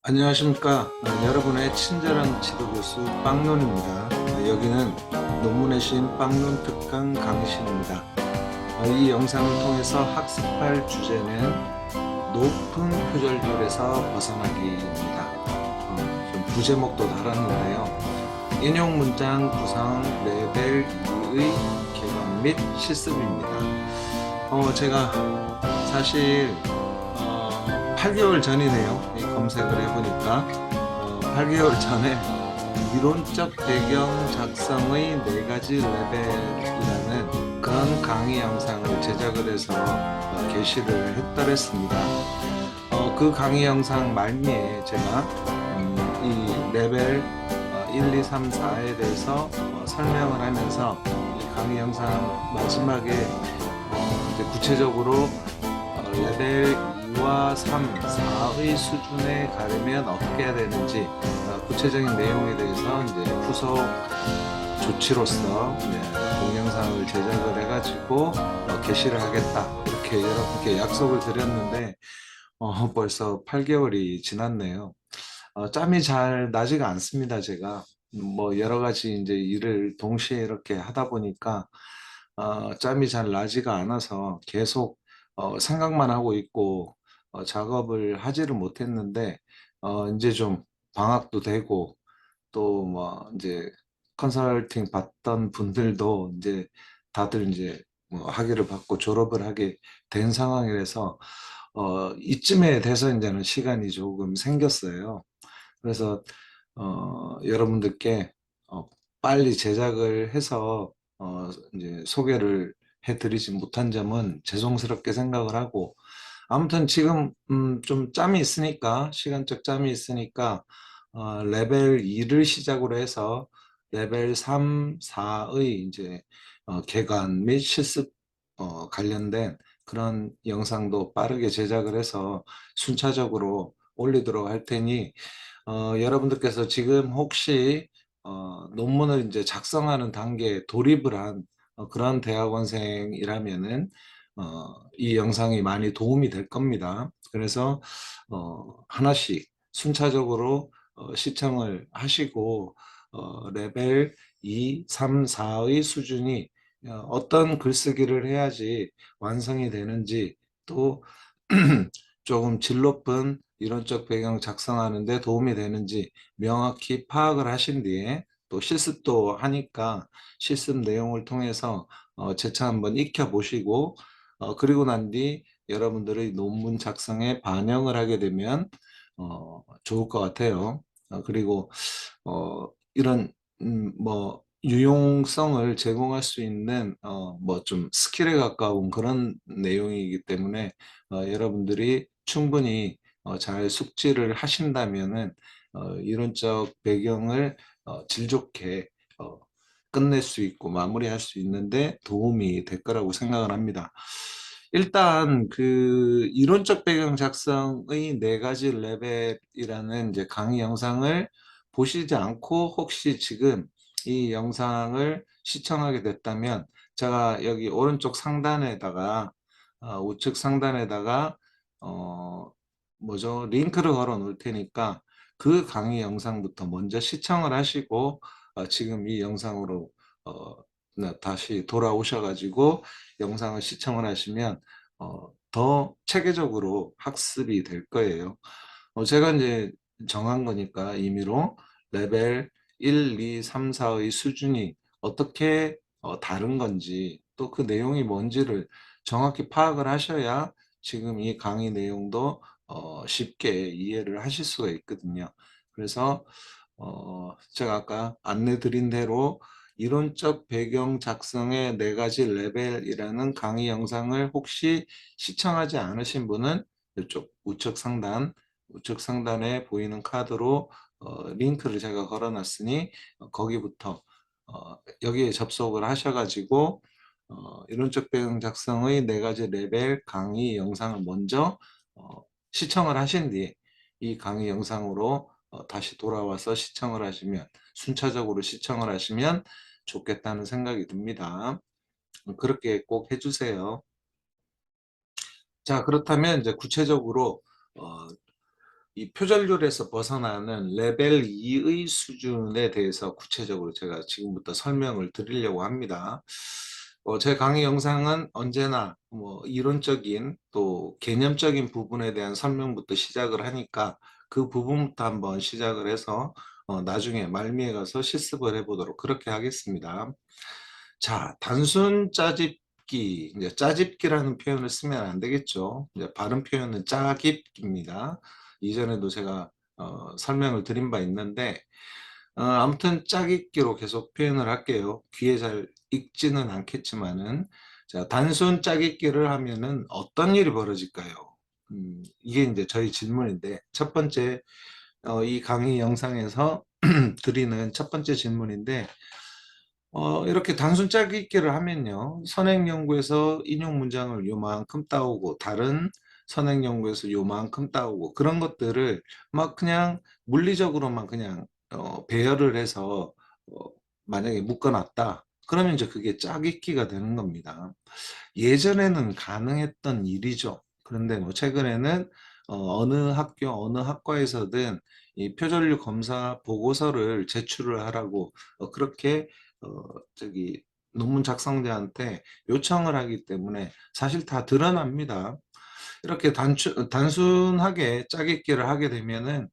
안녕하십니까. 여러분의 친절한 지도교수 빵론입니다. 여기는 논문의 신 빵론 특강 강의실입니다. 이 영상을 통해서 학습할 주제는 높은 표절률에서 벗어나기입니다. 좀 부제목도 달았는데요. 인용 문장 구성 레벨 2의 개관 및 실습입니다. 제가 사실 8개월 전이네요. 검색을 해보니까 8개월 전에 이론적 배경 작성의 4가지 레벨이라는 그런 강의 영상을 제작을 해서 게시를 했더랬습니다. 그 강의 영상 말미에 제가 이 레벨 1, 2, 3, 4에 대해서 설명을 하면서 이 강의 영상 마지막에 이제 구체적으로 레벨 2와 3, 4의 수준에 가려면 어떻게 해야 되는지 구체적인 내용에 대해서 이제 후속 조치로서 동영상을 제작을 해가지고 게시를 하겠다 이렇게 여러분께 약속을 드렸는데 벌써 8개월이 지났네요. 짬이 잘 나지가 않습니다. 제가 뭐 여러 가지 이제 일을 동시에 이렇게 하다 보니까 짬이 잘 나지가 않아서 계속 생각만 하고 있고 작업을 하지를 못했는데 이제 좀 방학도 되고 또 뭐 이제 컨설팅 받던 분들도 이제 다들 이제 뭐 학위를 받고 졸업을 하게 된 상황이라서 이쯤에 돼서 이제는 시간이 조금 생겼어요. 그래서 여러분들께 빨리 제작을 해서 이제 소개를 해드리지 못한 점은 죄송스럽게 생각을 하고 아무튼 지금 좀 짬이 있으니까 시간적 짬이 있으니까 레벨 2를 시작으로 해서 레벨 3, 4의 이제 개관 및 실습 관련된 그런 영상도 빠르게 제작을 해서 순차적으로 올리도록 할 테니 여러분들께서 지금 혹시 논문을 이제 작성하는 단계에 돌입을 한 그런 대학원생이라면은 이 영상이 많이 도움이 될 겁니다. 그래서 하나씩 순차적으로 시청을 하시고 레벨 2, 3, 4의 수준이 어떤 글쓰기를 해야지 완성이 되는지 또 조금 질 높은 이론적 배경 작성하는 데 도움이 되는지 명확히 파악을 하신 뒤에 또 실습도 하니까 실습 내용을 통해서 재차 한번 익혀보시고 그리고 난 뒤 여러분들의 논문 작성에 반영을 하게 되면 좋을 것 같아요. 그리고 이런 뭐 유용성을 제공할 수 있는 뭐 좀 스킬에 가까운 그런 내용이기 때문에 여러분들이 충분히 잘 숙지를 하신다면은 이론적 배경을 질 좋게 어, 끝낼 수 있고 마무리할 수 있는데 도움이 될 거라고 생각을 합니다. 일단 그 이론적 배경 작성의 4가지 레벨이라는 이제 강의 영상을 보시지 않고 혹시 지금 이 영상을 시청하게 됐다면 제가 여기 오른쪽 상단에다가 우측 상단에다가 뭐죠? 링크를 걸어 놓을 테니까 그 강의 영상부터 먼저 시청을 하시고 지금 이 영상으로 어, 다시 돌아오셔가지고 영상을 시청을 하시면 더 체계적으로 학습이 될 거예요. 제가 이제 정한 거니까 임의로 레벨 1, 2, 3, 4의 수준이 어떻게 다른 건지 또 그 내용이 뭔지를 정확히 파악을 하셔야 지금 이 강의 내용도 쉽게 이해를 하실 수가 있거든요. 그래서 제가 아까 안내 드린 대로 이론적 배경 작성의 4가지 레벨이라는 강의 영상을 혹시 시청하지 않으신 분은 이쪽 우측 상단에 보이는 카드로 링크를 제가 걸어 놨으니 거기부터 여기에 접속을 하셔가지고 이론적 배경 작성의 4가지 레벨 강의 영상을 먼저 시청을 하신 뒤에 이 강의 영상으로 다시 돌아와서 시청을 하시면 순차적으로 시청을 하시면 좋겠다는 생각이 듭니다. 그렇게 꼭 해주세요. 자, 그렇다면 이제 구체적으로 이 표절률에서 벗어나는 레벨 2의 수준에 대해서 구체적으로 제가 지금부터 설명을 드리려고 합니다. 제 강의 영상은 언제나 뭐 이론적인 또 개념적인 부분에 대한 설명부터 시작을 하니까 그 부분부터 한번 시작을 해서 나중에 말미에 가서 실습을 해보도록 그렇게 하겠습니다. 자, 단순 짜집기, 이제 짜집기라는 표현을 쓰면 안 되겠죠. 이제 발음 표현은 짜깁기입니다. 이전에도 제가 설명을 드린 바 있는데 아무튼 짜깁기로 계속 표현을 할게요. 귀에 잘 익지는 않겠지만은 자, 단순 짜깁기를 하면은 어떤 일이 벌어질까요? 이게 이제 저희 질문인데 첫 번째 이 강의 영상에서 드리는 첫 번째 질문인데 이렇게 단순 짜깁기를 하면요. 선행 연구에서 인용 문장을 요만큼 따오고 다른 선행 연구에서 요만큼 따오고 그런 것들을 막 그냥 물리적으로만 그냥 배열을 해서 어, 만약에 묶어놨다. 그러면 이제 그게 짜깁기가 되는 겁니다. 예전에는 가능했던 일이죠. 그런데 뭐 최근에는 어느 학교, 어느 학과에서든 이 표절률 검사 보고서를 제출을 하라고 그렇게 어, 저기 논문 작성자한테 요청을 하기 때문에 사실 다 드러납니다. 이렇게 단순하게 짜깁기를 하게 되면은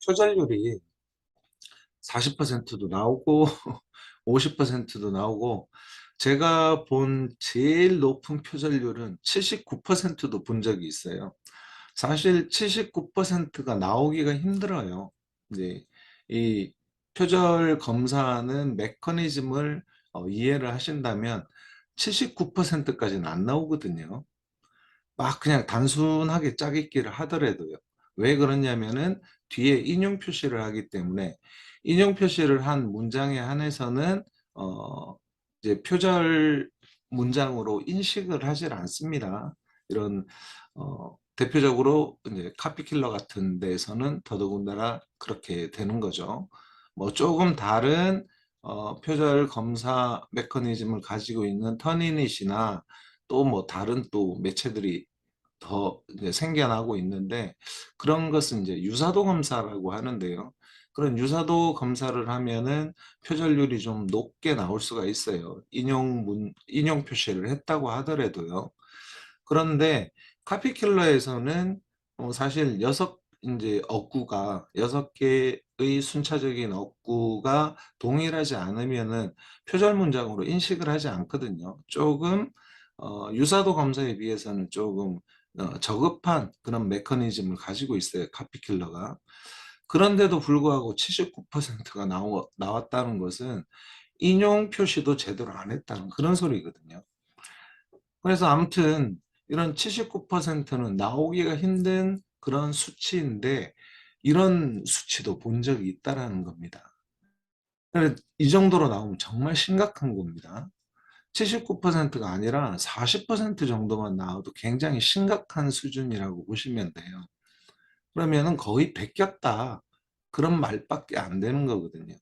표절률이 40%도 나오고 50%도 나오고 제가 본 제일 높은 표절률은 79%도 본 적이 있어요. 사실 79%가 나오기가 힘들어요. 이제 이 표절 검사하는 메커니즘을 이해를 하신다면 79%까지는 안 나오거든요. 막 그냥 단순하게 짜깁기를 하더라도요. 왜 그러냐면은 뒤에 인용 표시를 하기 때문에 인용 표시를 한 문장에 한해서는 어 이제 표절 문장으로 인식을 하질 않습니다. 이런 대표적으로 이제 카피킬러 같은 데에서는 더더군다나 그렇게 되는 거죠. 뭐 조금 다른 표절 검사 메커니즘을 가지고 있는 터니닛이나 또 뭐 다른 또 매체들이 더 이제 생겨나고 있는데 그런 것은 이제 유사도 검사라고 하는데요. 그런 유사도 검사를 하면은 표절률이 좀 높게 나올 수가 있어요. 인용 표시를 했다고 하더라도요. 그런데 카피킬러에서는 사실 이제 억구가 6개의 순차적인 억구가 동일하지 않으면은 표절 문장으로 인식을 하지 않거든요. 조금 유사도 검사에 비해서는 조금 저급한 그런 메커니즘을 가지고 있어요. 카피킬러가. 그런데도 불구하고 79%가 나왔다는 것은 인용 표시도 제대로 안 했다는 그런 소리거든요. 그래서 아무튼 이런 79%는 나오기가 힘든 그런 수치인데 이런 수치도 본 적이 있다라는 겁니다. 이 정도로 나오면 정말 심각한 겁니다. 79%가 아니라 40% 정도만 나와도 굉장히 심각한 수준이라고 보시면 돼요. 그러면은 거의 베꼈다. 그런 말밖에 안 되는 거거든요.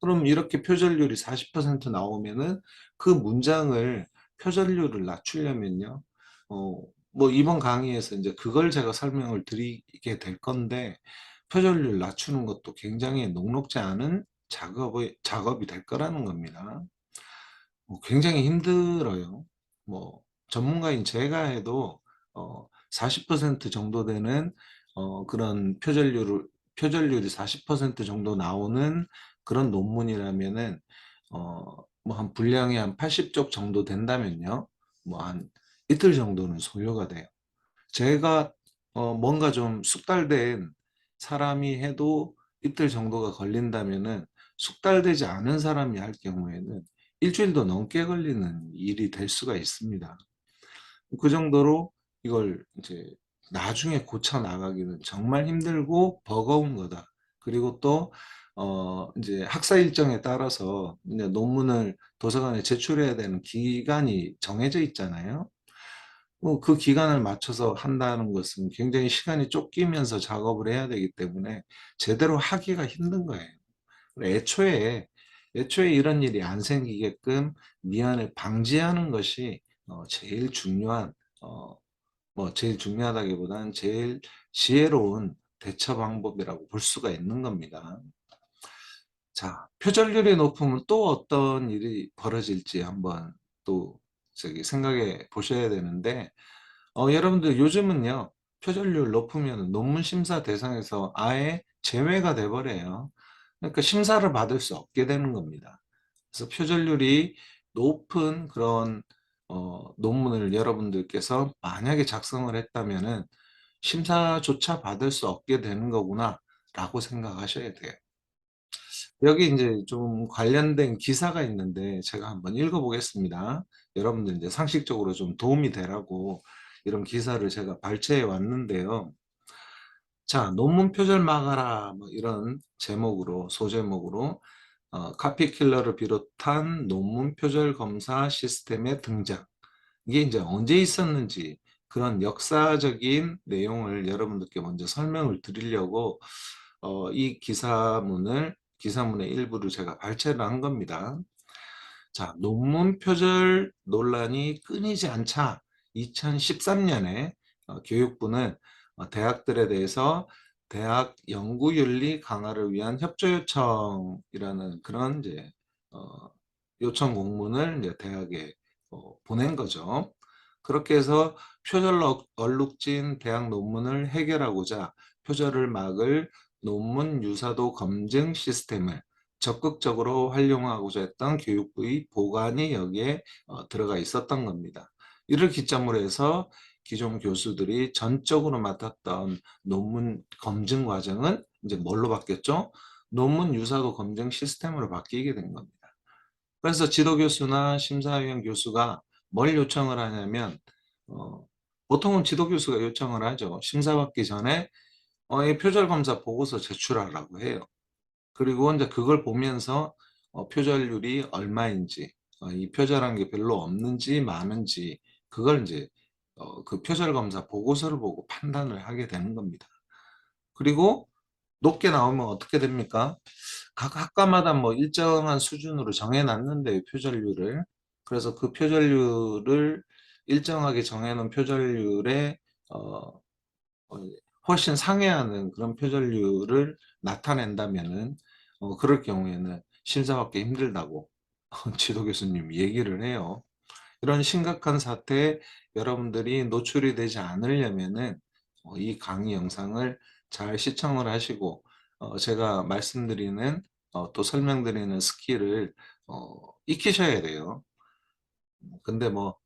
그럼 이렇게 표절률이 40% 나오면은 그 문장을 표절률을 낮추려면요. 어, 뭐 이번 강의에서 이제 그걸 제가 설명을 드리게 될 건데 표절률 낮추는 것도 굉장히 녹록지 않은 작업이 될 거라는 겁니다. 굉장히 힘들어요. 뭐 전문가인 제가 해도 40% 정도 되는 그런 표절률이 40% 정도 나오는 그런 논문이라면은 뭐 한 분량이 한 80쪽 정도 된다면요. 뭐 한 이틀 정도는 소요가 돼요. 제가 뭔가 좀 숙달된 사람이 해도 이틀 정도가 걸린다면은 숙달되지 않은 사람이 할 경우에는 일주일도 넘게 걸리는 일이 될 수가 있습니다. 그 정도로 이걸 이제 나중에 고쳐 나가기는 정말 힘들고 버거운 거다. 그리고 또 이제 학사 일정에 따라서 이제 논문을 도서관에 제출해야 되는 기간이 정해져 있잖아요. 그 기간을 맞춰서 한다는 것은 굉장히 시간이 쫓기면서 작업을 해야 되기 때문에 제대로 하기가 힘든 거예요. 애초에 이런 일이 안 생기게끔 미연을 방지하는 것이 제일 중요한 뭐 제일 중요하다기보다는 제일 지혜로운 대처 방법이라고 볼 수가 있는 겁니다. 자, 표절률이 높으면 또 어떤 일이 벌어질지 한번 또 생각해 보셔야 되는데, 여러분들 요즘은요, 표절률 높으면 논문 심사 대상에서 아예 제외가 돼 버려요. 그러니까 심사를 받을 수 없게 되는 겁니다. 그래서 표절률이 높은 그런 논문을 여러분들께서 만약에 작성을 했다면은 심사조차 받을 수 없게 되는 거구나라고 생각하셔야 돼요. 여기 이제 좀 관련된 기사가 있는데 제가 한번 읽어보겠습니다. 여러분들 이제 상식적으로 좀 도움이 되라고 이런 기사를 제가 발췌해 왔는데요. 자, 논문 표절 막아라 뭐 이런 제목으로 소제목으로 카피킬러를 비롯한 논문 표절 검사 시스템의 등장. 이게 이제 언제 있었는지 그런 역사적인 내용을 여러분들께 먼저 설명을 드리려고 이 기사문의 일부를 제가 발췌를 한 겁니다. 자, 논문 표절 논란이 끊이지 않자 2013년에 교육부는 대학들에 대해서 대학 연구윤리 강화를 위한 협조 요청이라는 그런 이제 요청 공문을 이제 대학에 보낸 거죠. 그렇게 해서 표절 얼룩진 대학 논문을 해결하고자 표절을 막을 논문 유사도 검증 시스템을 적극적으로 활용하고자 했던 교육부의 보관이 여기에 들어가 있었던 겁니다. 이를 기점으로 해서 기존 교수들이 전적으로 맡았던 논문 검증 과정은 이제 뭘로 바뀌었죠? 논문 유사도 검증 시스템으로 바뀌게 된 겁니다. 그래서 지도교수나 심사위원 교수가 뭘 요청을 하냐면 어, 보통은 지도교수가 요청을 하죠. 심사받기 전에 이 표절검사 보고서 제출하라고 해요. 그리고 이제 그걸 보면서 표절률이 얼마인지, 이 표절한 게 별로 없는지 많은지, 그걸 이제 그 표절검사 보고서를 보고 판단을 하게 되는 겁니다. 그리고 높게 나오면 어떻게 됩니까? 각 학과마다 뭐 일정한 수준으로 정해놨는데 표절률을. 그래서 그 표절률을 일정하게 정해놓은 표절률에 어, 어, 훨씬 상회하는 그런 표절률을 나타낸다면은 그럴 경우에는 심사받기 힘들다고 지도 교수님이 얘기를 해요. 이런 심각한 사태에 여러분들이 노출이 되지 않으려면은 이 강의 영상을 잘 시청을 하시고 제가 말씀드리는 또 설명드리는 스킬을 익히셔야 돼요. 근데 뭐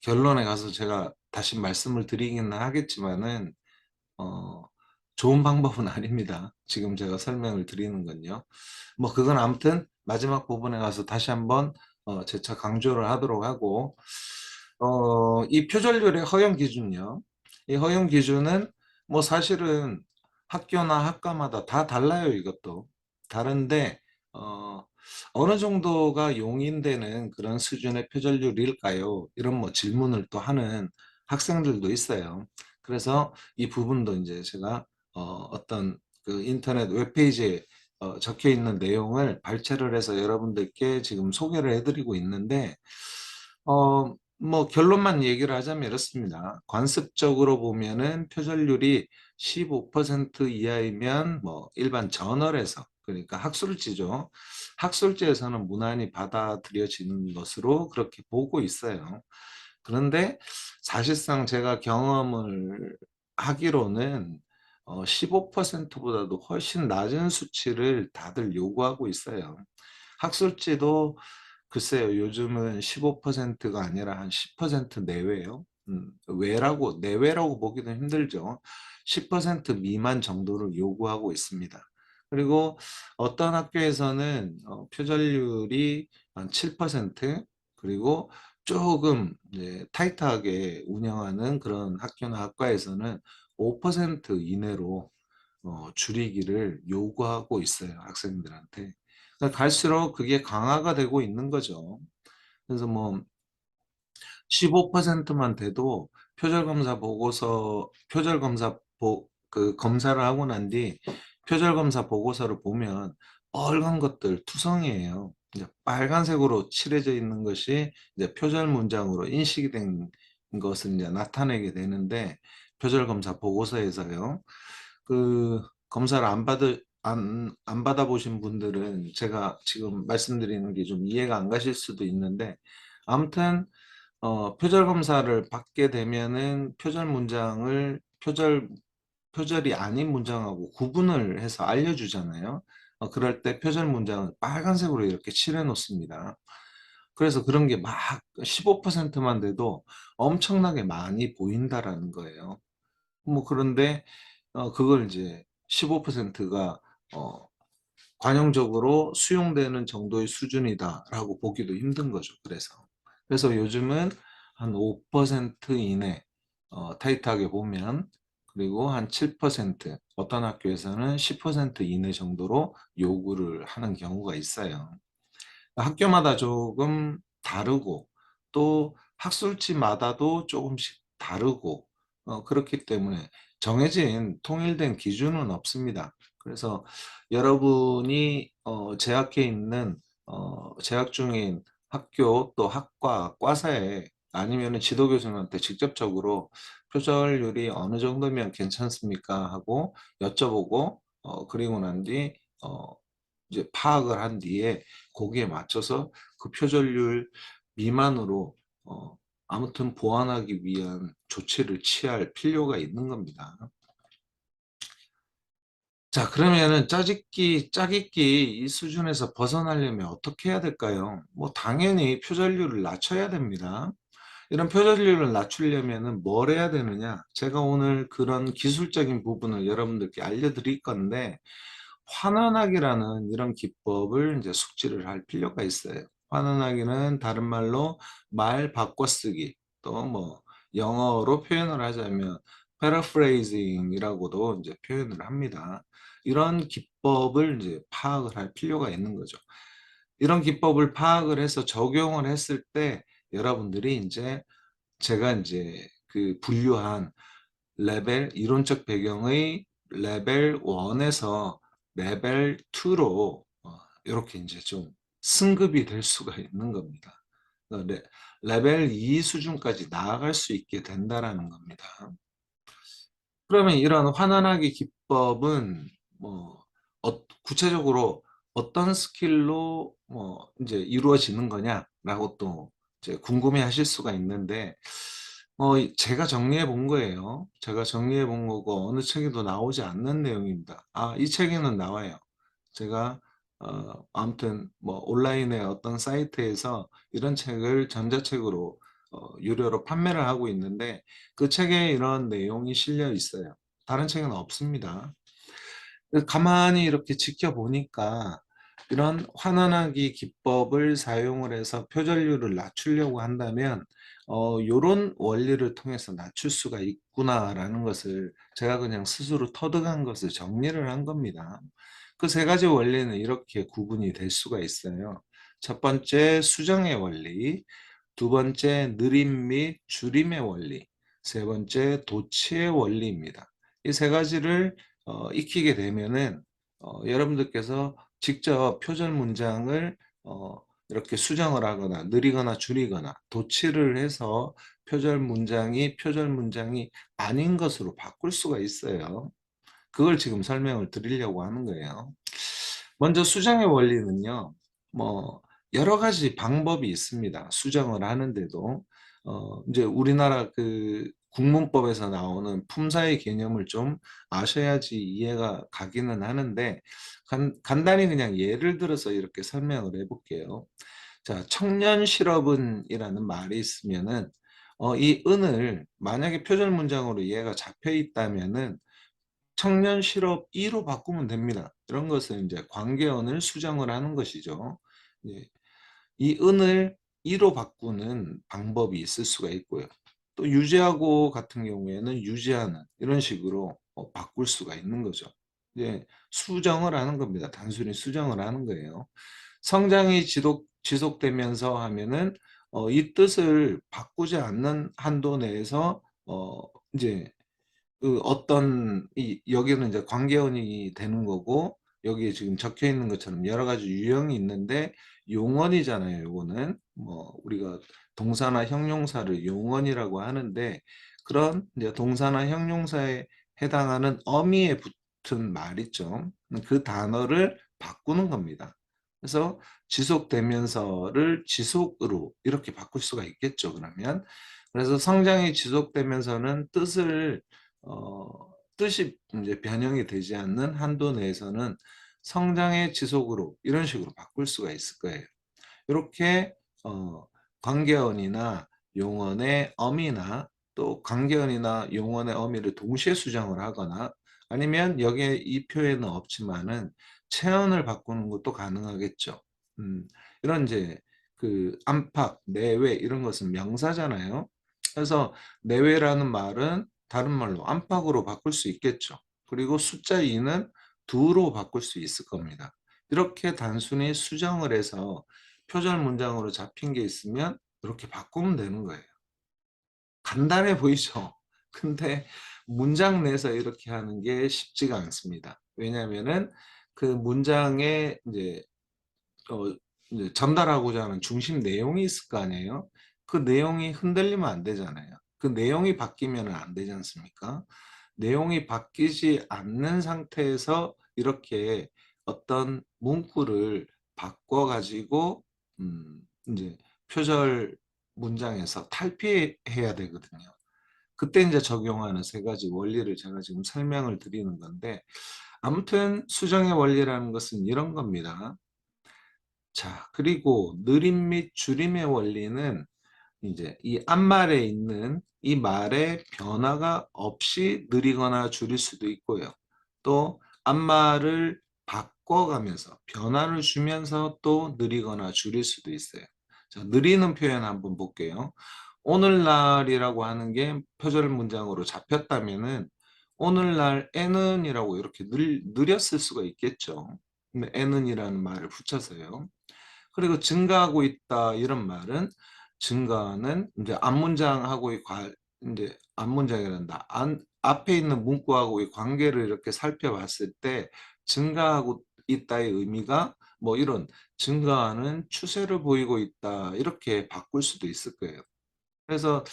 결론에 가서 제가 다시 말씀을 드리기는 하겠지만은 어, 좋은 방법은 아닙니다. 지금 제가 설명을 드리는 건요. 뭐 그건 아무튼 마지막 부분에 가서 다시 한번 재차 강조를 하도록 하고 이 표절률의 허용 기준요. 이 허용 기준은 뭐 사실은 학교나 학과마다 다 달라요. 이것도 다른데 어느 정도가 용인되는 그런 수준의 표절률일까요? 이런 뭐 질문을 또 하는 학생들도 있어요. 그래서 이 부분도 이제 제가 어떤 그 인터넷 웹페이지에 적혀 있는 내용을 발췌를 해서 여러분들께 지금 소개를 해드리고 있는데 뭐 결론만 얘기를 하자면 이렇습니다. 관습적으로 보면은 표절률이 15% 이하이면 뭐 일반 저널에서 그러니까 학술지죠. 학술지에서는 무난히 받아들여지는 것으로 그렇게 보고 있어요. 그런데 사실상 제가 경험을 하기로는 15%보다도 훨씬 낮은 수치를 다들 요구하고 있어요. 학술지도 글쎄요, 요즘은 15%가 아니라 한 10% 내외요. 내외라고 보기도 힘들죠. 10% 미만 정도를 요구하고 있습니다. 그리고 어떤 학교에서는 표절률이 한 7%, 그리고 조금 이제 타이트하게 운영하는 그런 학교나 학과에서는 5% 이내로 줄이기를 요구하고 있어요, 학생들한테. 그러니까 갈수록 그게 강화가 되고 있는 거죠. 그래서 뭐 15%만 돼도 그 검사를 하고 난 뒤 표절검사 보고서를 보면 빨간 것들 투성이에요. 이제 빨간색으로 칠해져 있는 것이 이제 표절 문장으로 인식이 된 것을 이제 나타내게 되는데 표절 검사 보고서에서요. 그 검사를 안 받아보신 분들은 제가 지금 말씀드리는 게 좀 이해가 안 가실 수도 있는데, 아무튼 표절 검사를 받게 되면은 표절이 아닌 문장하고 구분을 해서 알려주잖아요. 그럴 때 표절 문장을 빨간색으로 이렇게 칠해 놓습니다. 그래서 그런 게 막 15%만 돼도 엄청나게 많이 보인다라는 거예요. 뭐 그런데 그걸 이제 15%가 관용적으로 수용되는 정도의 수준이다라고 보기도 힘든 거죠. 그래서 요즘은 한 5% 이내, 타이트하게 보면, 그리고 한 7%, 어떤 학교에서는 10% 이내 정도로 요구를 하는 경우가 있어요. 학교마다 조금 다르고, 또 학술지마다도 조금씩 다르고, 그렇기 때문에 정해진 통일된 기준은 없습니다. 그래서 여러분이 재학 중인 학교, 또 학과, 과사에, 아니면 지도교수님한테 직접적으로 표절률이 어느 정도면 괜찮습니까 하고 여쭤보고, 그리고 난 뒤 이제 파악을 한 뒤에 거기에 맞춰서 그 표절률 미만으로 아무튼 보완하기 위한 조치를 취할 필요가 있는 겁니다. 자, 그러면은 짜깁기 이 수준에서 벗어나려면 어떻게 해야 될까요? 뭐 당연히 표절률을 낮춰야 됩니다. 이런 표절률을 낮추려면은 뭘 해야 되느냐? 제가 오늘 그런 기술적인 부분을 여러분들께 알려드릴 건데, 환원하기라는 이런 기법을 이제 숙지를 할 필요가 있어요. 환원하기는 다른 말로 말 바꿔쓰기, 또 뭐 영어로 표현을 하자면 paraphrasing이라고도 이제 표현을 합니다. 이런 기법을 이제 파악을 할 필요가 있는 거죠. 이런 기법을 파악을 해서 적용을 했을 때 여러분들이 이제 제가 이제 그 분류한 이론적 배경의 레벨 1에서 레벨 2로 이렇게 이제 좀 승급이 될 수가 있는 겁니다. 레벨 2 수준까지 나아갈 수 있게 된다라는 겁니다. 그러면 이런 환원하기 기법은 뭐 구체적으로 어떤 스킬로 뭐 이제 이루어지는 거냐라고 또 이제 궁금해하실 수가 있는데, 제가 정리해 본 거예요. 제가 정리해 본 거고 어느 책에도 나오지 않는 내용입니다. 이 책에는 나와요. 제가 아무튼 뭐 온라인의 어떤 사이트에서 이런 책을 전자책으로 유료로 판매를 하고 있는데, 그 책에 이런 내용이 실려 있어요. 다른 책은 없습니다. 가만히 이렇게 지켜보니까 이런 환원하기 기법을 사용을 해서 표절률을 낮추려고 한다면 요런 원리를 통해서 낮출 수가 있구나라는 것을 제가 그냥 스스로 터득한 것을 정리를 한 겁니다. 그 세 가지 원리는 이렇게 구분이 될 수가 있어요. 첫 번째, 수정의 원리. 두 번째, 느림 및 줄임의 원리. 세 번째, 도치의 원리입니다. 이 세 가지를 익히게 되면은 여러분들께서 직접 표절 문장을 이렇게 수정을 하거나 느리거나 줄이거나 도치를 해서 표절 문장이 아닌 것으로 바꿀 수가 있어요. 그걸 지금 설명을 드리려고 하는 거예요. 먼저 수정의 원리는요, 뭐 여러 가지 방법이 있습니다. 수정을 하는데도 이제 우리나라 그 국문법에서 나오는 품사의 개념을 좀 아셔야지 이해가 가기는 하는데, 간단히 그냥 예를 들어서 이렇게 설명을 해볼게요. 자, 청년 실업은이라는 말이 있으면은 이 은을 만약에 표절 문장으로 얘가 잡혀 있다면은 청년 실업 2로 바꾸면 됩니다. 이런 것은 이제 관계어를 수정을 하는 것이죠. 예. 이 은을 2로 바꾸는 방법이 있을 수가 있고요. 또 유지하고 같은 경우에는 유지하는 이런 식으로 바꿀 수가 있는 거죠. 이제 수정을 하는 겁니다. 단순히 수정을 하는 거예요. 성장이 지속되면서 하면은 이 뜻을 바꾸지 않는 한도 내에서 이제 그 어떤 여기는 이제 관계원이 되는 거고, 여기에 지금 적혀 있는 것처럼 여러 가지 유형이 있는데 용언이잖아요. 요거는 뭐 우리가 동사나 형용사를 용언이라고 하는데, 그런 이제 동사나 형용사에 해당하는 어미에 붙은 말 있죠. 그 단어를 바꾸는 겁니다. 그래서 지속되면서를 지속으로 이렇게 바꿀 수가 있겠죠, 그러면. 그래서 성장이 지속되면서는 뜻이 이제 변형이 되지 않는 한도 내에서는 성장의 지속으로 이런 식으로 바꿀 수가 있을 거예요. 이렇게 관계어이나 용언의 어미나 또 관계어이나 용언의 어미를 동시에 수정을 하거나 아니면 여기에 이 표현은 없지만은 체언을 바꾸는 것도 가능하겠죠. 음, 이런 이제 그 안팎, 내외 이런 것은 명사잖아요. 그래서 내외라는 말은 다른 말로 안팎으로 바꿀 수 있겠죠. 그리고 숫자 2는 두로 바꿀 수 있을 겁니다. 이렇게 단순히 수정을 해서 표절 문장으로 잡힌 게 있으면 이렇게 바꾸면 되는 거예요. 간단해 보이죠? 근데 문장 내에서 이렇게 하는 게 쉽지가 않습니다. 왜냐하면은 그 문장에 어, 이제 전달하고자 하는 중심 내용이 있을 거 아니에요? 그 내용이 흔들리면 안 되잖아요. 그 내용이 바뀌면 안 되지 않습니까? 내용이 바뀌지 않는 상태에서 이렇게 어떤 문구를 바꿔가지고 이제 표절 문장에서 탈피해야 되거든요. 그때 이제 적용하는 세 가지 원리를 제가 지금 설명을 드리는 건데 아무튼 수정의 원리라는 것은 이런 겁니다. 자, 그리고 느림 및 줄임의 원리는 이제 이 앞말에 있는 이 말의 변화가 없이 느리거나 줄일 수도 있고요. 또 앞말을 바꿔가면서 변화를 주면서 또 느리거나 줄일 수도 있어요. 자, 느리는 표현 한번 볼게요. 오늘날이라고 하는 게 표절 문장으로 잡혔다면은 오늘날에는 이라고 이렇게 느렸을 수가 있겠죠. 근데 에는이라는 말을 붙여서요. 그리고 증가하고 있다 이런 말은 증가는 이제 앞문장하고의 이제 앞문장이란다. 앞에 있는 문구하고의 관계를 이렇게 살펴봤을 때 증가하고 있다의 의미가 뭐 이런 증가하는 추세를 보이고 있다 이렇게 바꿀 수도 있을 거예요. 그래서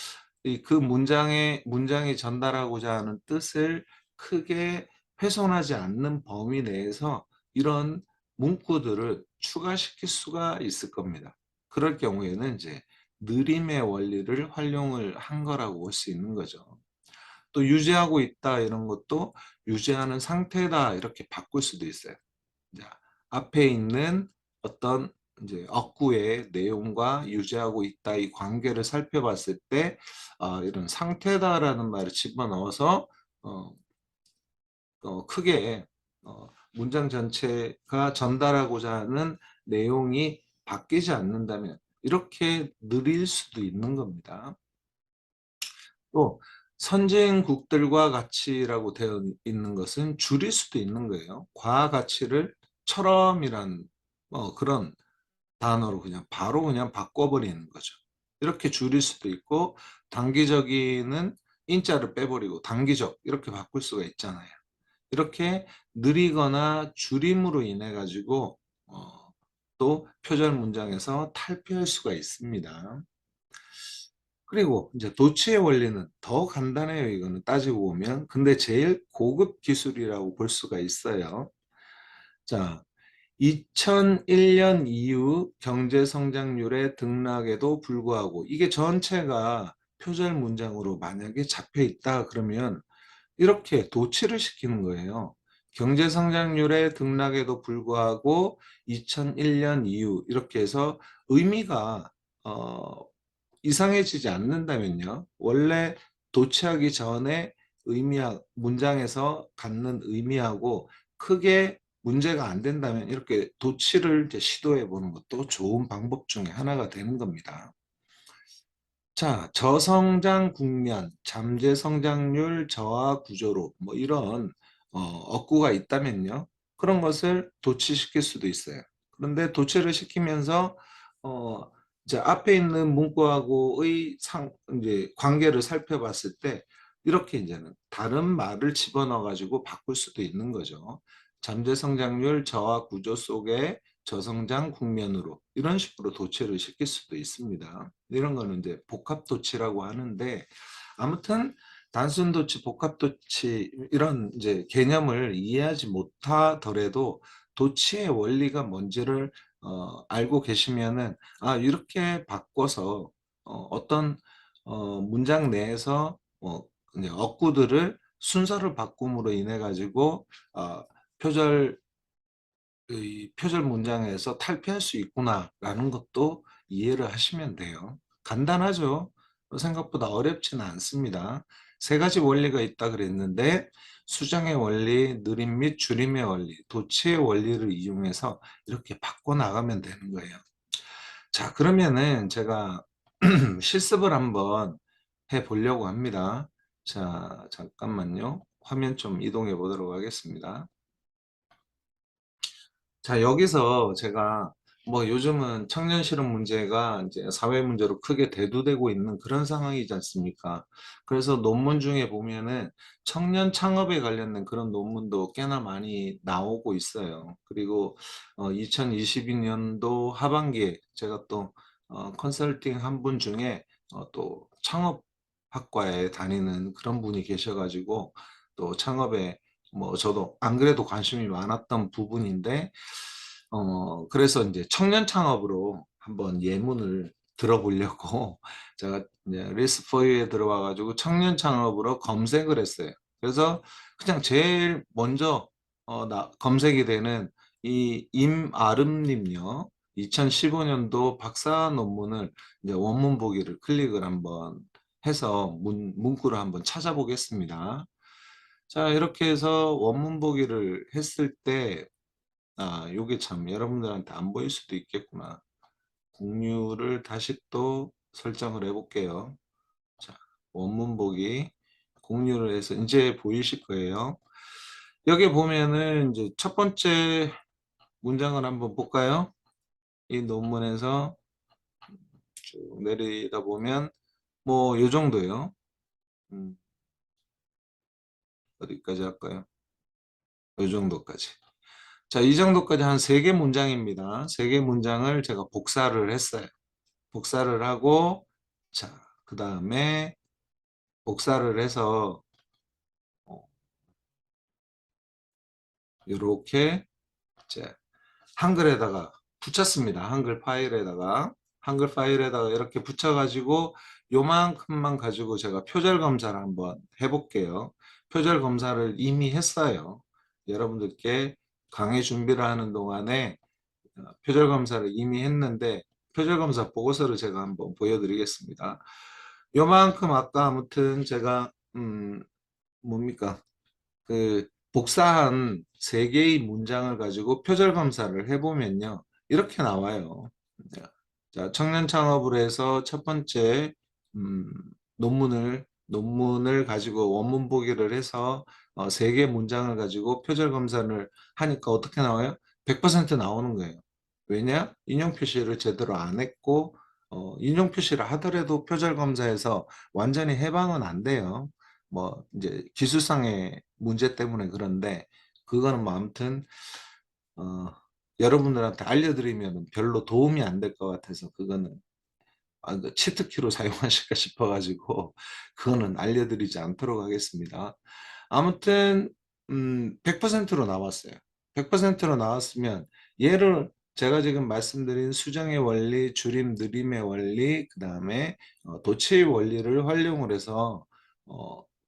그 문장이 전달하고자 하는 뜻을 크게 훼손하지 않는 범위 내에서 이런 문구들을 추가시킬 수가 있을 겁니다. 그럴 경우에는 이제 느림의 원리를 활용을 한 거라고 볼 수 있는 거죠. 또 유지하고 있다 이런 것도 유지하는 상태다 이렇게 바꿀 수도 있어요. 자, 앞에 있는 어떤 이제 억구의 내용과 유지하고 있다 이 관계를 살펴봤을 때 이런 상태다라는 말을 집어넣어서 어, 크게 문장 전체가 전달하고자 하는 내용이 바뀌지 않는다면 이렇게 느릴 수도 있는 겁니다. 또 선진국들과 같이라고 되어 있는 것은 줄일 수도 있는 거예요. 과 가치를 처럼이란 그런 단어로 그냥 바로 그냥 바꿔버리는 거죠. 이렇게 줄일 수도 있고 단기적인은 인자를 빼버리고 단기적 이렇게 바꿀 수가 있잖아요. 이렇게 느리거나 줄임으로 인해 가지고 또 표절 문장에서 탈피할 수가 있습니다. 그리고 이제 도치의 원리는 더 간단해요. 이거는 따지고 보면. 근데 제일 고급 기술이라고 볼 수가 있어요. 자, 2001년 이후 경제 성장률의 등락에도 불구하고 이게 전체가 표절 문장으로 만약에 잡혀 있다 그러면 이렇게 도치를 시키는 거예요. 경제 성장률의 등락에도 불구하고 2001년 이후 이렇게 해서 의미가 어, 이상해지지 않는다면요. 원래 도취하기 전에 문장에서 갖는 의미하고 크게 문제가 안 된다면 이렇게 도취를 이제 시도해 보는 것도 좋은 방법 중에 하나가 되는 겁니다. 자, 저성장 국면, 잠재 성장률 저하 구조로 뭐 이런 억구가 있다면요. 그런 것을 도취시킬 수도 있어요. 그런데 도취를 시키면서 어, 이제 앞에 있는 문구하고의 이제 관계를 살펴봤을 때 이렇게 이제는 다른 말을 집어넣어 가지고 바꿀 수도 있는 거죠. 잠재 성장률 저하 구조 속에 저성장 국면으로 이런 식으로 도취를 시킬 수도 있습니다. 이런 거는 이제 복합 도취라고 하는데 아무튼 단순도치, 복합도치 이런 이제 개념을 이해하지 못하더라도 도치의 원리가 뭔지를 알고 계시면은 이렇게 바꿔서 어떤 문장 내에서 이제 어구들을 순서를 바꿈으로 인해 가지고 표절 이 표절 문장에서 탈피할 수 있구나라는 것도 이해를 하시면 돼요. 간단하죠? 생각보다 어렵지는 않습니다. 세 가지 원리가 있다 그랬는데 수정의 원리, 느림 및 줄임의 원리, 도치의 원리를 이용해서 이렇게 바꿔나가면 되는 거예요. 자, 그러면은 제가 실습을 한번 해보려고 합니다. 자, 잠깐만요. 화면 좀 이동해 보도록 하겠습니다. 자, 여기서 제가 뭐 요즘은 청년 실업 문제가 이제 사회 문제로 크게 대두되고 있는 그런 상황이지 않습니까? 그래서 논문 중에 보면은 청년 창업에 관련된 그런 논문도 꽤나 많이 나오고 있어요. 그리고 2022년도 하반기에 제가 또 컨설팅 한 분 중에 또 창업학과에 다니는 그런 분이 계셔가지고 또 창업에 뭐 저도 안 그래도 관심이 많았던 부분인데 그래서 이제 청년 창업으로 한번 예문을 들어보려고 제가 이제 리스포유에 들어와 가지고 청년 창업으로 검색을 했어요. 그래서 그냥 제일 먼저 검색이 되는 이 임아름님요. 2015년도 박사 논문을 이제 원문 보기를 클릭을 한번 해서 문구를 한번 찾아보겠습니다. 자, 이렇게 해서 원문 보기를 했을 때 요게 참 여러분들한테 안 보일 수도 있겠구나. 공유를 다시 또 설정을 해 볼게요. 자, 원문 보기 공유를 해서 이제 보이실 거예요. 여기 보면은 이제 첫 번째 문장을 한번 볼까요? 이 논문에서 쭉 내리다 보면 뭐 요 정도요. 음, 어디까지 할까요? 요 정도까지. 자, 이 정도까지 한 3개 문장입니다. 3개 문장을 제가 복사를 했어요. 복사를 하고, 자, 그 다음에 복사를 해서, 이렇게, 이제, 한글에다가 붙였습니다. 한글 파일에다가 이렇게 붙여가지고, 요만큼만 가지고 제가 표절 검사를 한번 해볼게요. 표절 검사를 이미 했어요. 여러분들께 강의 준비를 하는 동안에 표절 검사를 이미 했는데 표절 검사 보고서를 제가 한번 보여드리겠습니다. 요만큼 아까 아무튼 제가 뭡니까 그 복사한 3개의 문장을 가지고 표절 검사를 해보면요 이렇게 나와요. 자, 청년 창업으로 해서 첫 번째 음, 논문을 가지고 원문 보기를 해서 3개 문장을 가지고 표절 검사를 하니까 어떻게 나와요? 100% 나오는 거예요. 왜냐? 인용 표시를 제대로 안 했고 인용 표시를 하더라도 표절 검사에서 완전히 해방은 안 돼요. 뭐 이제 기술상의 문제 때문에 그런데 그거는 뭐 아무튼 어, 여러분들한테 알려드리면 별로 도움이 안 될 것 같아서 그거는 그 치트키로 사용하실까 싶어가지고 그거는 알려드리지 않도록 하겠습니다. 아무튼 100%로 나왔어요. 100%로 나왔으면 얘를 제가 지금 말씀드린 수정의 원리, 줄임, 느림의 원리, 그 다음에 도치의 원리를 활용을 해서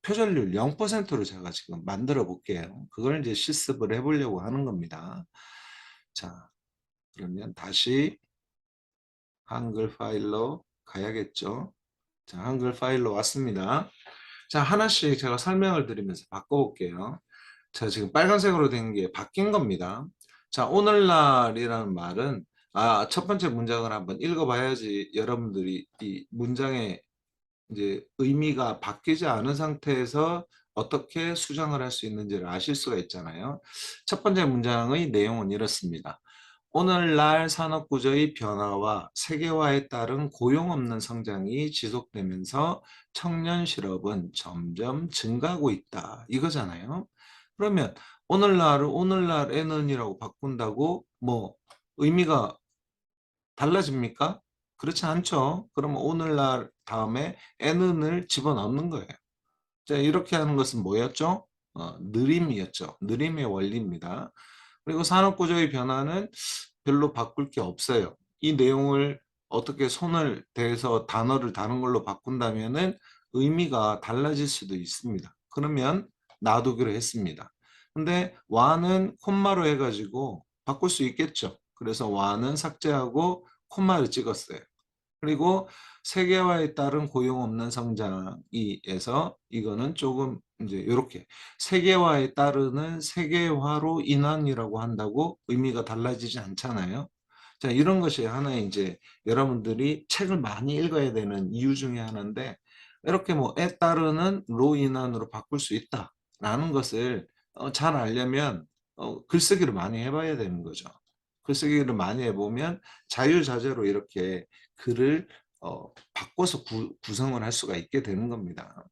표절률 0%로 제가 지금 만들어 볼게요. 그걸 이제 실습을 해보려고 하는 겁니다. 자, 그러면 다시 한글 파일로 가야겠죠. 자, 한글 파일로 왔습니다. 자, 하나씩 제가 설명을 드리면서 바꿔볼게요. 자, 지금 빨간색으로 된 게 바뀐 겁니다. 자, 오늘날이라는 말은 첫 번째 문장을 한번 읽어봐야지 여러분들이 이 문장의 이제 의미가 바뀌지 않은 상태에서 어떻게 수정을 할 수 있는지를 아실 수가 있잖아요. 첫 번째 문장의 내용은 이렇습니다. 오늘날 산업구조의 변화와 세계화에 따른 고용 없는 성장이 지속되면서 청년 실업은 점점 증가하고 있다. 이거잖아요. 그러면 오늘날을 오늘날에는이라고 바꾼다고 뭐 의미가 달라집니까? 그렇지 않죠. 그러면 오늘날 다음에 n을 집어넣는 거예요. 자, 이렇게 하는 것은 뭐였죠? 느림이었죠. 느림의 원리입니다. 그리고 산업구조의 변화는 별로 바꿀 게 없어요. 이 내용을 어떻게 손을 대서 단어를 다른 걸로 바꾼다면은 의미가 달라질 수도 있습니다. 그러면 놔두기로 했습니다. 근데 와는 콤마로 해가지고 바꿀 수 있겠죠. 그래서 와는 삭제하고 콤마를 찍었어요. 그리고 세계화에 따른 고용 없는 성장이에서 이거는 조금 이제 이렇게 세계화에 따르는 세계화로 인한이라고 한다고 의미가 달라지지 않잖아요. 자, 이런 것이 하나의 이제 여러분들이 책을 많이 읽어야 되는 이유 중에 하나인데 이렇게 뭐에 따르는 로 인한으로 바꿀 수 있다라는 것을 잘 알려면 글쓰기를 많이 해봐야 되는 거죠. 글쓰기를 많이 해보면 자유자재로 이렇게 글을 바꿔서 구성을 할 수가 있게 되는 겁니다.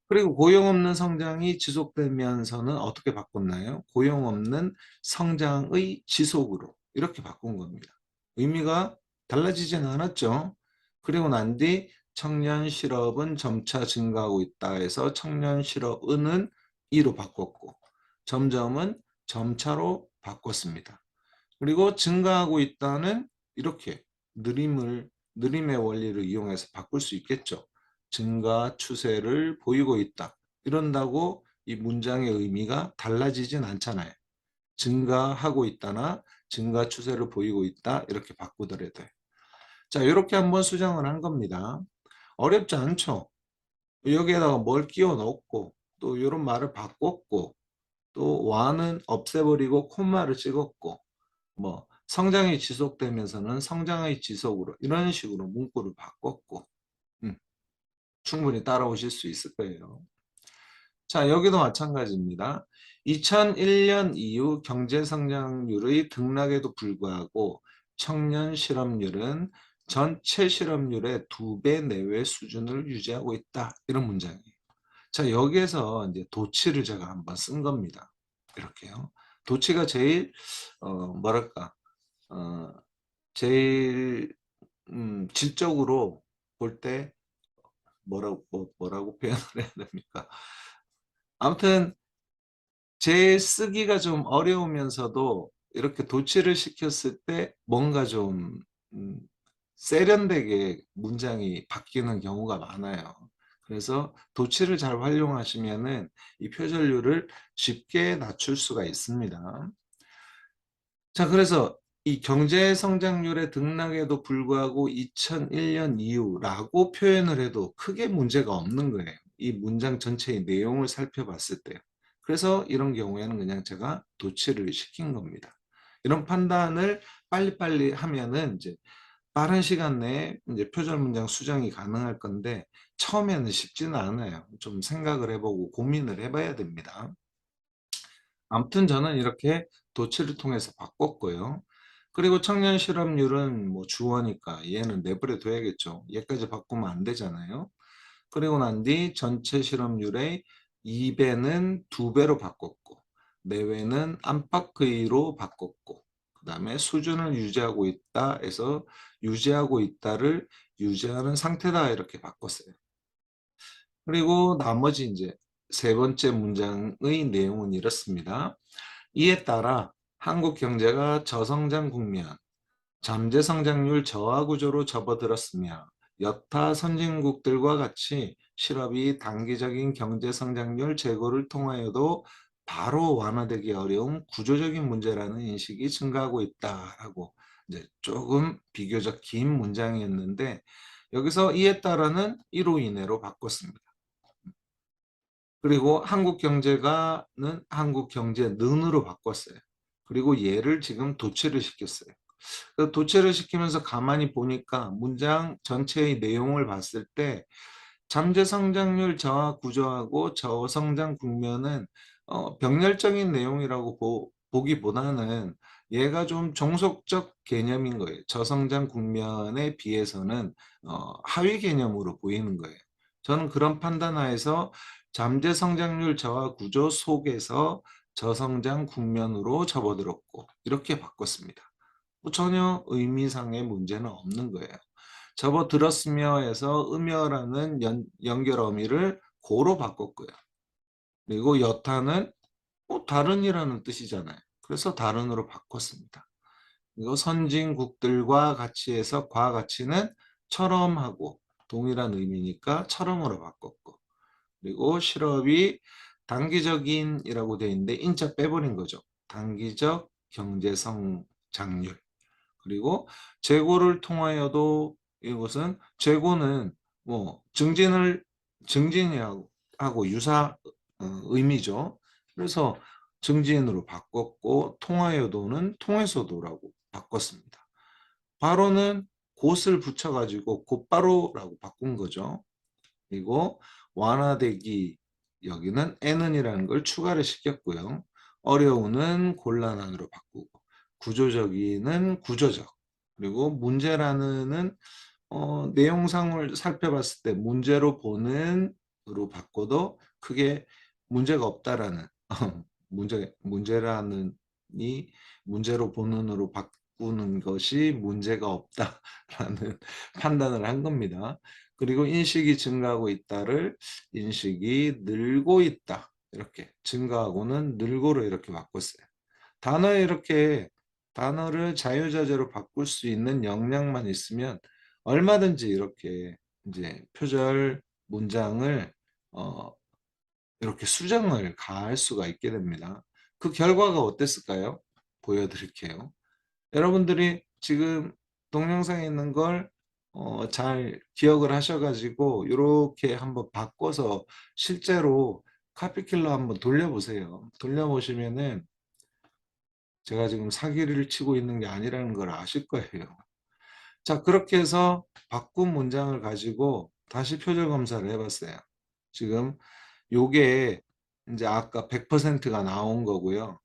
그리고 고용 없는 성장이 지속되면서는 어떻게 바꿨나요? 고용 없는 성장의 지속으로 이렇게 바꾼 겁니다. 의미가 달라지지는 않았죠. 그리고 난 뒤 청년 실업은 점차 증가하고 있다 해서 청년 실업은 이로 바꿨고 점점은 점차로 바꿨습니다. 그리고 증가하고 있다는 이렇게 느림의 원리를 이용해서 바꿀 수 있겠죠. 증가 추세를 보이고 있다. 이런다고 이 문장의 의미가 달라지진 않잖아요. 증가하고 있다나 증가 추세를 보이고 있다. 이렇게 바꾸더라도요. 자, 이렇게 한번 수정을 한 겁니다. 어렵지 않죠? 여기에다가 뭘 끼워 넣고 또 이런 말을 바꿨고 또 와는 없애버리고 콤마를 찍었고 뭐 성장이 지속되면서는 성장의 지속으로 이런 식으로 문구를 바꿨고 충분히 따라오실 수 있을 거예요. 자, 여기도 마찬가지입니다. 2001년 이후 경제 성장률의 등락에도 불구하고 청년 실업률은 전체 실업률의 2배 내외 수준을 유지하고 있다. 이런 문장이에요. 자, 여기에서 이제 도치를 제가 한번 쓴 겁니다. 이렇게요. 도치가 제일 뭐랄까 제일 질적으로 볼 때 뭐라고 표현을 해야 됩니까? 아무튼 제 쓰기가 좀 어려우면서도 이렇게 도치를 시켰을 때 뭔가 좀 음, 세련되게 문장이 바뀌는 경우가 많아요. 그래서 도치를 잘 활용하시면은 이 표절률을 쉽게 낮출 수가 있습니다. 자, 그래서 이 경제 성장률의 등락에도 불구하고 2001년 이후라고 표현을 해도 크게 문제가 없는 거예요. 이 문장 전체의 내용을 살펴봤을 때요. 그래서 이런 경우에는 그냥 제가 도치를 시킨 겁니다. 이런 판단을 빨리빨리 하면은 이제 빠른 시간 내에 이제 표절 문장 수정이 가능할 건데 처음에는 쉽지는 않아요. 좀 생각을 해보고 고민을 해봐야 됩니다. 아무튼 저는 이렇게 도치를 통해서 바꿨고요. 그리고 청년 실업률은 뭐 주어니까 얘는 내버려 둬야겠죠. 얘까지 바꾸면 안 되잖아요. 그리고 난 뒤 전체 실업률의 2배는 2배로 바꿨고 내외는 안팎의로 바꿨고 그 다음에 수준을 유지하고 있다 해서 유지하고 있다를 유지하는 상태다 이렇게 바꿨어요. 그리고 나머지 이제 세 번째 문장의 내용은 이렇습니다. 이에 따라 한국 경제가 저성장 국면, 잠재 성장률 저하 구조로 접어들었으며 여타 선진국들과 같이 실업이 단기적인 경제 성장률 제고를 통하여도 바로 완화되기 어려운 구조적인 문제라는 인식이 증가하고 있다라고 이제 조금 비교적 긴 문장이었는데 여기서 이에 따라는 이로 인해로 바꿨습니다. 그리고 한국 경제가는 한국 경제는으로 바꿨어요. 그리고 얘를 지금 도체를 시켰어요. 그 도체를 시키면서 가만히 보니까 문장 전체의 내용을 봤을 때 잠재 성장률 저하 구조하고 저성장 국면은 병렬적인 내용이라고 보기보다는 얘가 좀 종속적 개념인 거예요. 저성장 국면에 비해서는 하위 개념으로 보이는 거예요. 저는 그런 판단하에서 잠재 성장률 저하 구조 속에서 저성장 국면으로 접어들었고 이렇게 바꿨습니다. 뭐 전혀 의미상의 문제는 없는 거예요. 접어들었으며에서 으며라는 연결 어미를 고로 바꿨고요. 그리고 여타는 다른이라는 뜻이잖아요. 그래서 다른으로 바꿨습니다. 그리고 선진국들과 같이 해서 과 같이는 처럼 하고 동일한 의미니까 처럼으로 바꿨고, 그리고 실업이 단기적인이라고 되어 있는데 인자 빼버린 거죠. 단기적 경제성 장률. 그리고 재고를 통하여도, 이것은 재고는 뭐 증진하고 유사 의미죠. 그래서 증진으로 바꿨고, 통하여도는 통해서도라고 바꿨습니다. 바로는 곧을 붙여가지고 곧바로라고 바꾼 거죠. 그리고 완화되기, 여기는 n은이라는 걸 추가를 시켰고요. 어려우는 곤란한으로 바꾸고, 구조적이는 구조적, 그리고 문제라는 내용상을 살펴봤을 때 문제로 보는으로 바꿔도 크게 문제가 없다라는 문제라는 이 문제로 보는으로 바꾸는 것이 문제가 없다라는 판단을 한 겁니다. 그리고 인식이 증가하고 있다를 인식이 늘고 있다, 이렇게 증가하고는 늘고로 이렇게 바꿨어요. 단어를 자유자재로 바꿀 수 있는 역량만 있으면 얼마든지 이렇게 이제 표절 문장을 어, 이렇게 수정을 가할 수가 있게 됩니다. 그 결과가 어땠을까요? 보여드릴게요. 여러분들이 지금 동영상에 있는 걸 잘 기억을 하셔가지고 이렇게 한번 바꿔서 실제로 카피킬러 한번 돌려보세요. 돌려보시면은 제가 지금 사기를 치고 있는 게 아니라는 걸 아실 거예요. 자, 그렇게 해서 바꾼 문장을 가지고 다시 표절 검사를 해봤어요. 지금 요게 이제 아까 100%가 나온 거고요.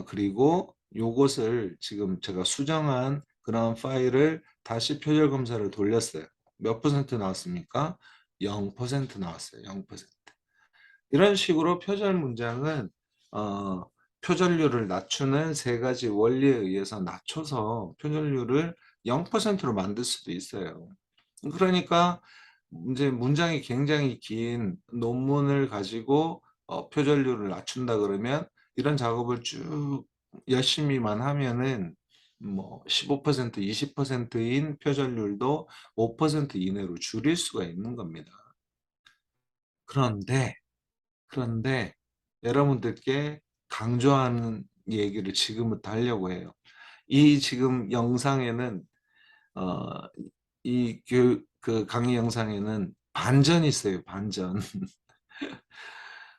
그리고 요것을 지금 제가 수정한 그런 파일을 다시 표절 검사를 돌렸어요. 몇 퍼센트 나왔습니까? 0% 나왔어요. 0%. 이런 식으로 표절 문장은 어, 표절률을 낮추는 세 가지 원리에 의해서 낮춰서 표절률을 0%로 만들 수도 있어요. 그러니까 이제 문장이 굉장히 긴 논문을 가지고 표절률을 낮춘다 그러면 이런 작업을 쭉 열심히만 하면은 뭐 15%, 20%인 표절률도 5% 이내로 줄일 수가 있는 겁니다. 그런데 여러분들께 강조하는 얘기를 지금부터 하려고 해요. 이 지금 영상에는 어, 그 강의 영상에는 반전이 있어요. 반전.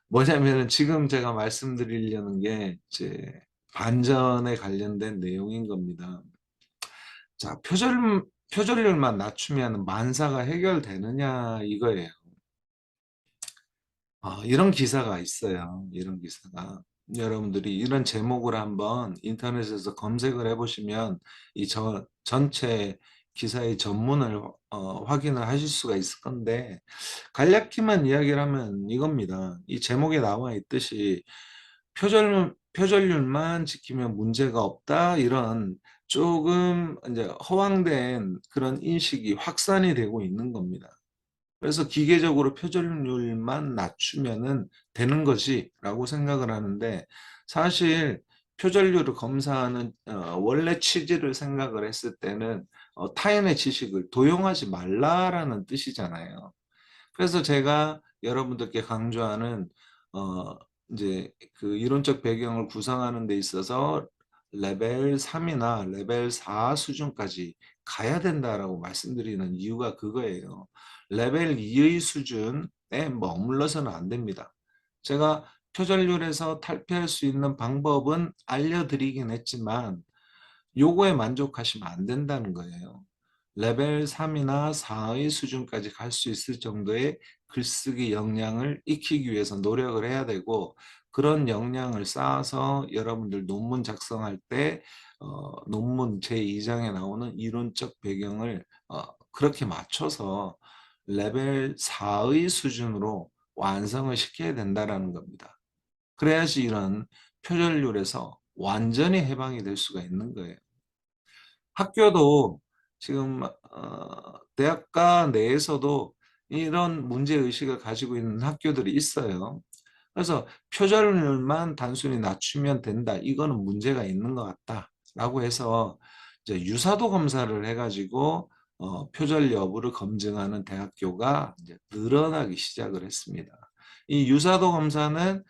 뭐냐면은 지금 제가 말씀드리려는 게 이제 반전에 관련된 내용인 겁니다. 자, 표절률만 낮추면 만사가 해결되느냐 이거예요. 이런 기사가 있어요. 이런 기사가. 여러분들이 이런 제목을 한번 인터넷에서 검색을 해보시면 이 전체 기사의 전문을 확인을 하실 수가 있을 건데, 간략히만 이야기를 하면 이겁니다. 이 제목에 나와 있듯이 표절률만 지키면 문제가 없다, 이런 조금 이제 허황된 그런 인식이 확산이 되고 있는 겁니다. 그래서 기계적으로 표절률만 낮추면은 되는 것이라고 생각을 하는데, 사실 표절률을 검사하는 원래 취지를 생각을 했을 때는 타인의 지식을 도용하지 말라라는 뜻이잖아요. 그래서 제가 여러분들께 강조하는 어 이제 그 이론적 배경을 구성하는 데 있어서 레벨 3이나 레벨 4 수준까지 가야 된다라고 말씀드리는 이유가 그거예요. 레벨 2의 수준에 머물러서는 안 됩니다. 제가 표절률에서 탈피할 수 있는 방법은 알려드리긴 했지만 요거에 만족하시면 안 된다는 거예요. 레벨 3이나 4의 수준까지 갈 수 있을 정도의 글쓰기 역량을 익히기 위해서 노력을 해야 되고, 그런 역량을 쌓아서 여러분들 논문 작성할 때 논문 제2장에 나오는 이론적 배경을 그렇게 맞춰서 레벨 4의 수준으로 완성을 시켜야 된다는 겁니다. 그래야지 이런 표절률에서 완전히 해방이 될 수가 있는 거예요. 학교도 지금 대학가 내에서도 이런 문제의식을 가지고 있는 학교들이 있어요. 그래서 표절률만 단순히 낮추면 된다. 이거는 문제가 있는 것 같다라고 해서 이제 유사도 검사를 해가지고 표절 여부를 검증하는 대학교가 이제 늘어나기 시작을 했습니다. 이 유사도 검사는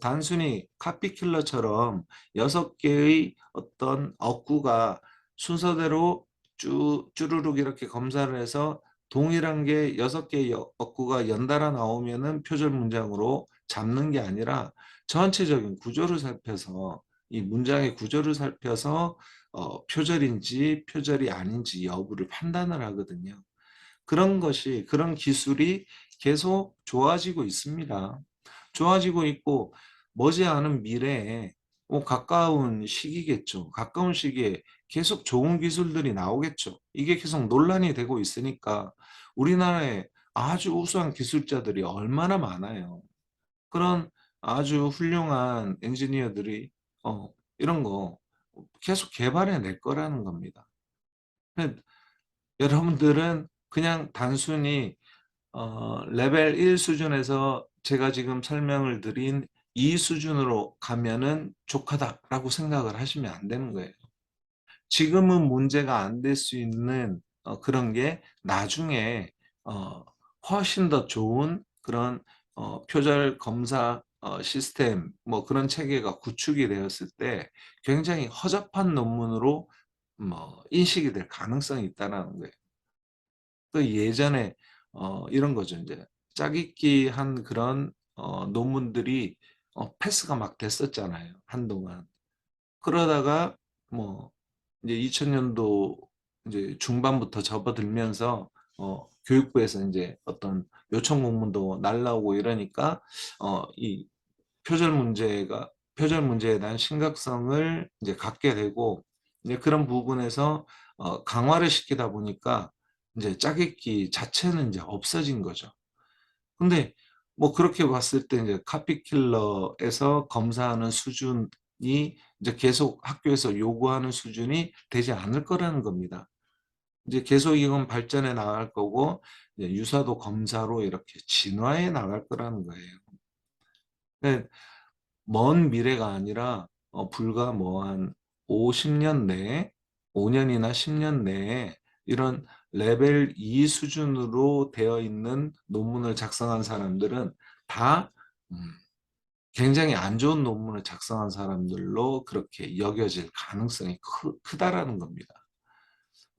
단순히 카피킬러처럼 6개의 어떤 억구가 순서대로 쭈루룩 이렇게 검사를 해서 동일한 게 6개의 억구가 연달아 나오면은 표절 문장으로 잡는 게 아니라 전체적인 구조를 살펴서 이 문장의 구조를 살펴서 표절인지 표절이 아닌지 여부를 판단을 하거든요. 그런 기술이 계속 좋아지고 있습니다. 좋아지고 있고 머지않은 미래에 가까운 시기겠죠. 가까운 시기에 계속 좋은 기술들이 나오겠죠. 이게 계속 논란이 되고 있으니까 우리나라에 아주 우수한 기술자들이 얼마나 많아요. 그런 아주 훌륭한 엔지니어들이 이런 거 계속 개발해 낼 거라는 겁니다. 여러분들은 그냥 단순히 레벨 1 수준에서 제가 지금 설명을 드린 이 수준으로 가면은 족하다라고 생각을 하시면 안 되는 거예요. 지금은 문제가 안 될 수 있는 그런 게 나중에 어, 훨씬 더 좋은 그런 표절 검사 시스템 뭐 그런 체계가 구축이 되었을 때 굉장히 허접한 논문으로 뭐 인식이 될 가능성이 있다는 거예요. 또 예전에 이런 거죠. 이제 짜깁기 한 그런 논문들이 패스가 막 됐었잖아요. 한동안. 그러다가 뭐 이제 2000년도 이제 중반부터 접어들면서 교육부에서 이제 어떤 요청 공문도 날라오고 이러니까 이 표절 문제에 대한 심각성을 이제 갖게 되고 이제 그런 부분에서 강화를 시키다 보니까 이제 짜깁기 자체는 이제 없어진 거죠. 근데 뭐 그렇게 봤을 때 이제 카피킬러에서 검사하는 수준이 이제 계속 학교에서 요구하는 수준이 되지 않을 거라는 겁니다. 이제 계속 이건 발전해 나갈 거고 이제 유사도 검사로 이렇게 진화해 나갈 거라는 거예요. 네, 먼 미래가 아니라 불과 뭐 한 50년 내에 5년이나 10년 내에 이런 레벨 2 수준으로 되어 있는 논문을 작성한 사람들은 다 음, 굉장히 안 좋은 논문을 작성한 사람들로 그렇게 여겨질 가능성이 크다라는 겁니다.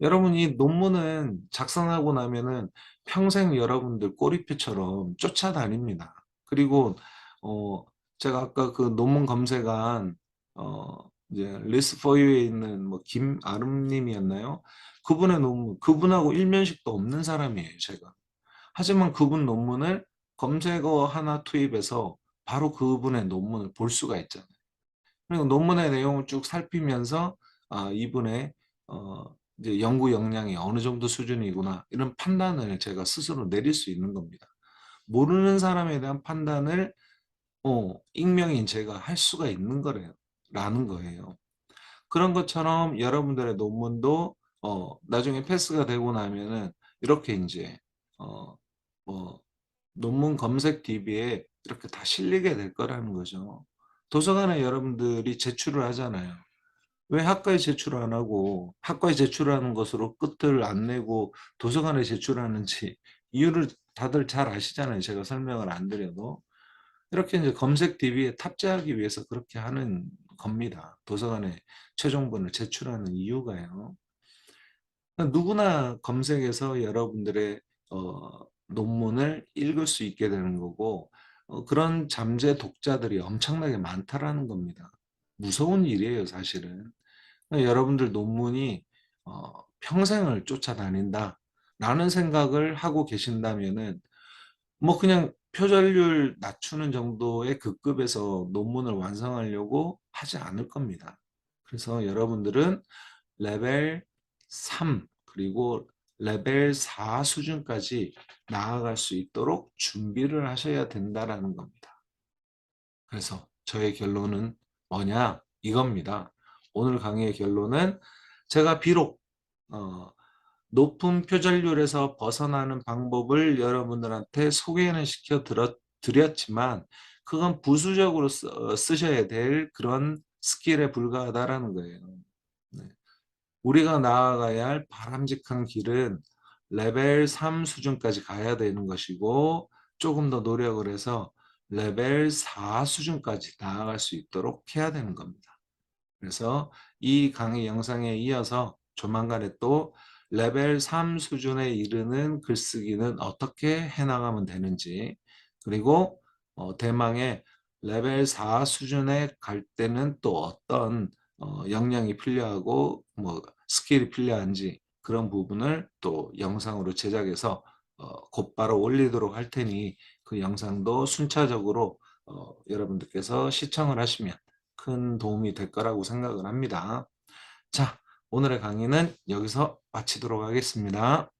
여러분 이 논문은 작성하고 나면은 평생 여러분들 꼬리표처럼 쫓아다닙니다. 그리고 어 제가 아까 그 논문 검색한 이제 리스 포유에 있는 뭐 김아름님이었나요? 그분의 논문 그분하고 일면식도 없는 사람이에요 제가. 하지만 그분 논문을 검색어 하나 투입해서 바로 그분의 논문을 볼 수가 있잖아요. 그리고 논문의 내용을 쭉 살피면서 이분의 이제 연구 역량이 어느 정도 수준이구나 이런 판단을 제가 스스로 내릴 수 있는 겁니다. 모르는 사람에 대한 판단을 익명인 제가 할 수가 있는 거래요. 라는 거예요. 그런 것처럼 여러분들의 논문도 나중에 패스가 되고 나면은 이렇게 이제 어, 뭐 논문 검색 DB에 이렇게 다 실리게 될 거라는 거죠. 도서관에 여러분들이 제출을 하잖아요. 왜 학과에 제출 안 하고 학과에 제출하는 것으로 끝을 안 내고 도서관에 제출하는지 이유를 다들 잘 아시잖아요. 제가 설명을 안 드려도. 이렇게 이제 검색 DB에 탑재하기 위해서 그렇게 하는 겁니다. 도서관에 최종본을 제출하는 이유가요. 누구나 검색해서 여러분들의 논문을 읽을 수 있게 되는 거고 그런 잠재 독자들이 엄청나게 많다라는 겁니다. 무서운 일이에요, 사실은. 여러분들 논문이 평생을 쫓아다닌다라는 생각을 하고 계신다면은 뭐 그냥 표절률 낮추는 정도의 그 급에서 논문을 완성하려고 하지 않을 겁니다. 그래서 여러분들은 레벨 3 그리고 레벨 4 수준까지 나아갈 수 있도록 준비를 하셔야 된다라는 겁니다. 그래서 저의 결론은 뭐냐? 이겁니다. 오늘 강의의 결론은 제가 비록 어, 높은 표절률에서 벗어나는 방법을 여러분들한테 소개는 드렸지만 그건 부수적으로 쓰셔야 될 그런 스킬에 불과하다라는 거예요. 네. 우리가 나아가야 할 바람직한 길은 레벨 3 수준까지 가야 되는 것이고 조금 더 노력을 해서 레벨 4 수준까지 나아갈 수 있도록 해야 되는 겁니다. 그래서 이 강의 영상에 이어서 조만간에 또 레벨 3 수준에 이르는 글쓰기는 어떻게 해나가면 되는지, 그리고 대망의 레벨 4 수준에 갈 때는 또 어떤 역량이 필요하고 뭐 스킬이 필요한지 그런 부분을 또 영상으로 제작해서 곧바로 올리도록 할 테니 그 영상도 순차적으로 여러분들께서 시청을 하시면 큰 도움이 될 거라고 생각을 합니다. 자, 오늘의 강의는 여기서 마치도록 하겠습니다.